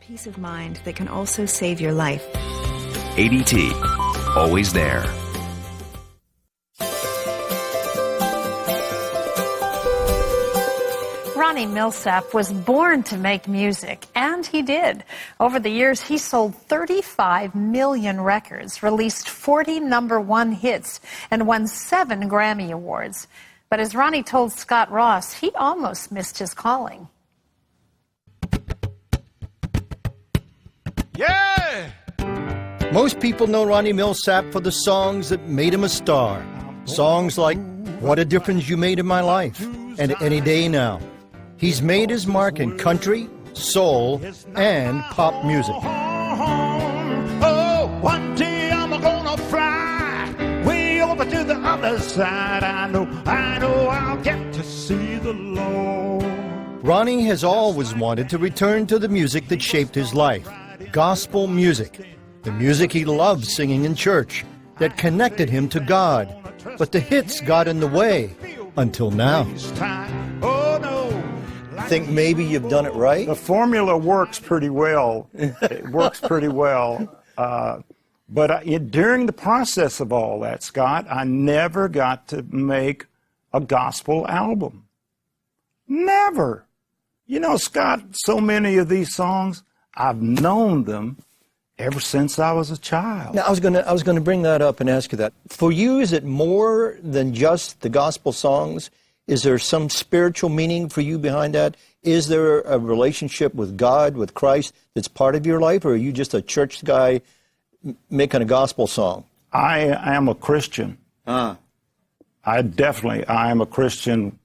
peace of mind that can also save your life. ADT, always there. Ronnie Milsap was born to make music, and he did. Over the years, he sold 35 million records, released 40 #1 hits, and won 7 Grammy Awards. But as Ronnie told Scott Ross, he almost missed his calling. Yeah! Most people know Ronnie Milsap for the songs that made him a star. Songs like What a Difference You Made in My Life and Any Day Now. He's made his mark in country, soul, and pop music. Oh, one day I'm gonna fly way over to the other side. I know I'll get to see the Lord. Ronnie has always wanted to return to the music that shaped his life. Gospel music. The music he loved singing in church that connected him to God. But the hits got in the way until now. Oh, no. I think maybe you've done it right. The formula works pretty well. It works pretty well. But during the process of all that, Scott, I never got to make a gospel album. Never. You know, Scott, so many of these songs, I've known them ever since I was a child. Now, I was going to bring that up and ask you that. For you, is it more than just the gospel songs? Is there some spiritual meaning for you behind that? Is there a relationship with God, with Christ, that's part of your life, or are you just a church guy making a gospel song? I am a Christian. I am a Christian,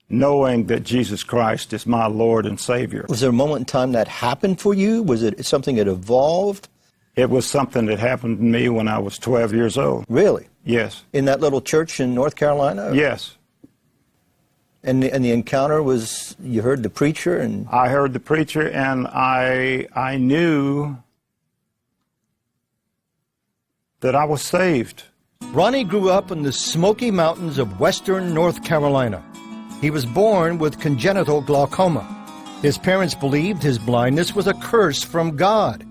knowing that Jesus Christ is my Lord and Savior. Was there a moment in time that happened for you? Was it something that evolved? It was something that happened to me when I was 12 years old. Really? Yes. In that little church in North Carolina? Yes. And the encounter was, you heard the preacher? And I heard the preacher, and I knew that I was saved. Ronnie grew up in the Smoky Mountains of western North Carolina. He was born with congenital glaucoma. His parents believed his blindness was a curse from God.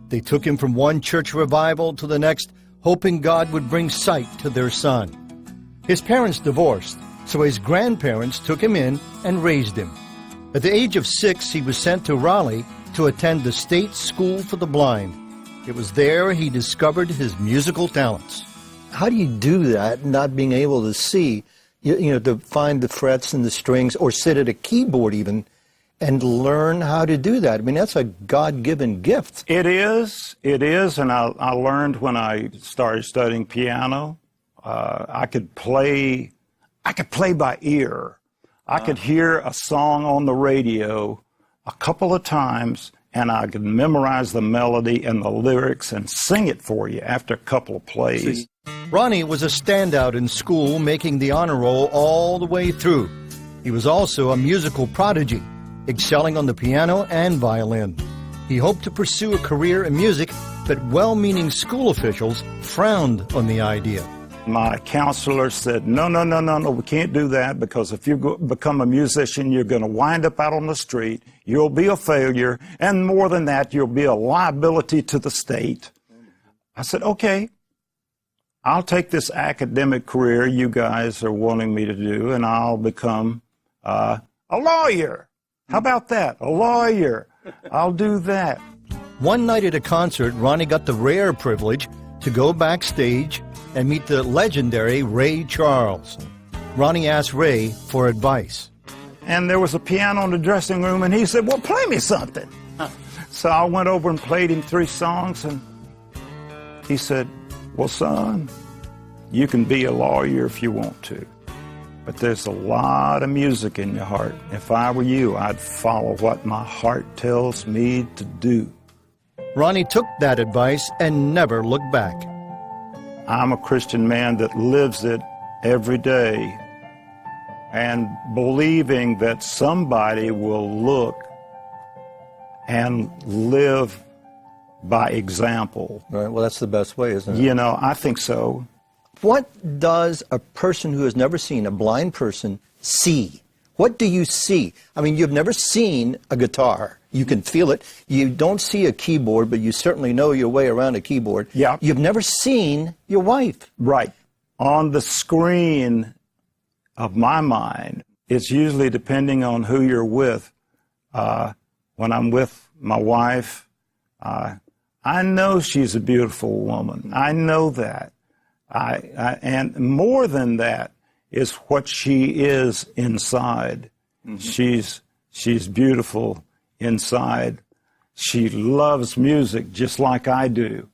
They took him from one church revival to the next, hoping God would bring sight to their son. His parents divorced, so his grandparents took him in and raised him. At the age of 6, he was sent to Raleigh to attend the State School for the Blind. It was there he discovered his musical talents. How do you do that, not being able to see, you know, to find the frets and the strings, or sit at a keyboard even, and learn how to do that? I mean, that's a God-given gift. It is, and I learned when I started studying piano. I could play by ear. I could hear a song on the radio a couple of times, and I could memorize the melody and the lyrics and sing it for you after a couple of plays. Ronnie was a standout in school, making the honor roll all the way through. He was also a musical prodigy, excelling on the piano and violin. He hoped to pursue a career in music, but well-meaning school officials frowned on the idea. My counselor said, no, we can't do that, because if you become a musician, you're going to wind up out on the street, you'll be a failure, and more than that, you'll be a liability to the state. I said, okay, I'll take this academic career you guys are wanting me to do, and I'll become a lawyer. How about that? A lawyer. I'll do that. One night at a concert, Ronnie got the rare privilege to go backstage and meet the legendary Ray Charles. Ronnie asked Ray for advice. And there was a piano in the dressing room, and he said, well, play me something. So I went over and played him 3 songs, and he said, well, son, you can be a lawyer if you want to, but there's a lot of music in your heart. If I were you, I'd follow what my heart tells me to do. Ronnie took that advice and never looked back. I'm a Christian man that lives it every day, and believing that somebody will look and live by example. Right. Well, that's the best way, isn't it? You know, I think so. What does a person who has never seen, a blind person, see What do you see? I mean, you've never seen a guitar. You can feel it. You don't see a keyboard, but you certainly know your way around a keyboard. Yeah. You've never seen your wife. Right. On the screen of my mind, it's usually depending on who you're with. When I'm with my wife, I know she's a beautiful woman. I know that. And more than that is what she is inside. Mm-hmm. She's beautiful inside. She loves music just like I do.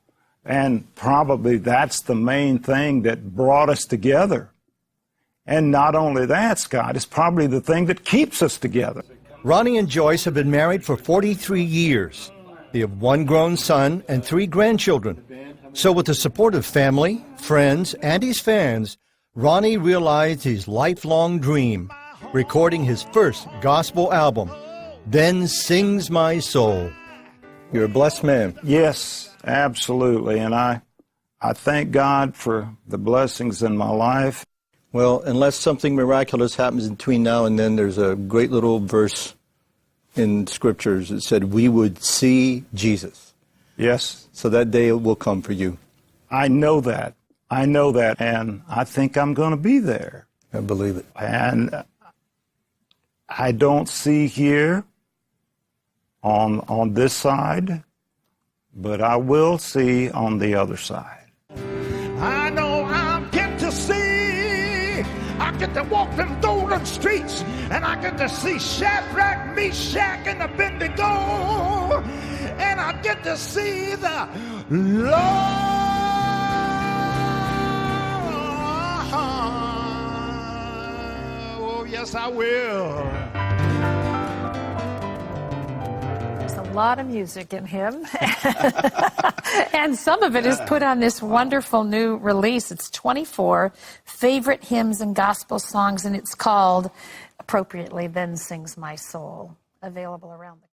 And probably that's the main thing that brought us together. And not only that, Scott, it's probably the thing that keeps us together. Ronnie and Joyce have been married for 43 years. They have one grown son and 3 grandchildren. So with the support of family, friends, and his fans, Ronnie realized his lifelong dream, recording his first gospel album, Then Sings My Soul. You're a blessed man. Yes, absolutely. And I thank God for the blessings in my life. Well, unless something miraculous happens between now and then, there's a great little verse in Scriptures that said we would see Jesus. Yes. So that day will come for you. I know that. I know that. And I think I'm going to be there. I believe it. And I don't see here on this side, but I will see on the other side. I know I'll get to see. I get to walk them golden streets, and I get to see Shadrach, Meshach, and Abednego, and I get to see the Lord. Oh, yes, I will. There's a lot of music in him. And some of it is put on this wonderful new release. It's 24 favorite hymns and gospel songs, and it's called, appropriately, Then Sings My Soul, available around the